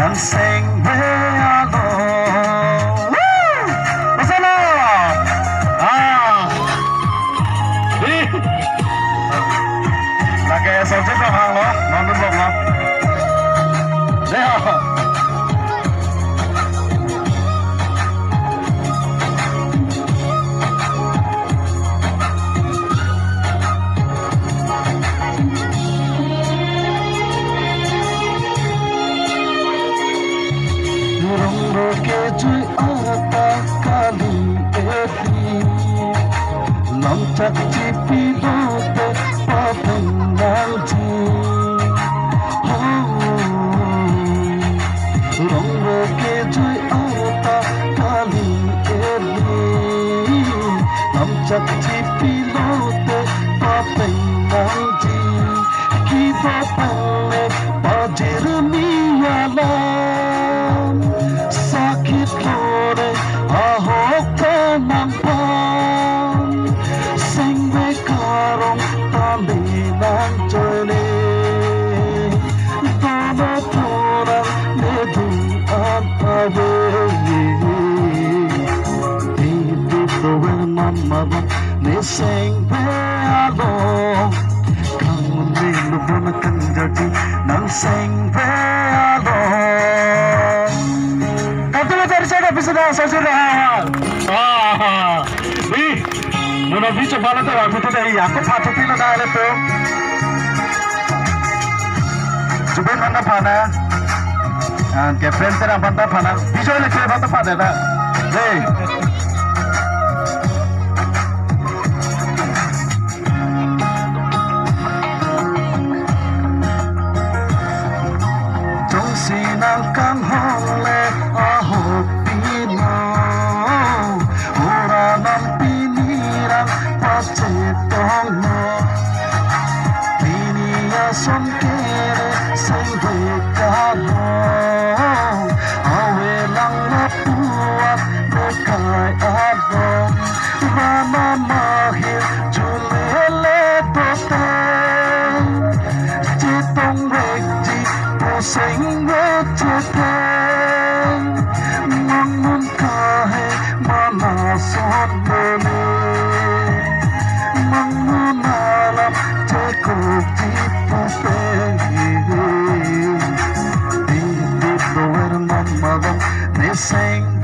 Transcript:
nang sing bealo. Masala. Lagi saja belakang lo, nonton belum lo? Deh. Ke cui ata kali eti Lamcak cipi dote papengal ji Rongro ke cui ata kali eti Lamcak cipi dote papengal ji Kita pale pajir miyalam sakit lore ahok penampan sing bekarong tambilan jole dono orang leduan awe hidup doa mama ne sing bealo kamu lelubun kan jadi nang sing bealo. Bisa dah saya dah. Ih, mana bisa bala tu aku tu dah. Aku patut ni nak ada tu. Cuba mana pana? Captain terang pana pana. Bisa ni cakap pana pana dah. Hey. Jom sinang kang hole ahok. Son kere sing bekalo awe lang napuat dekai adong rama mahir julele toten citong wekji pusing weceten mangun kahe mana son bone mangun alam cekuk sing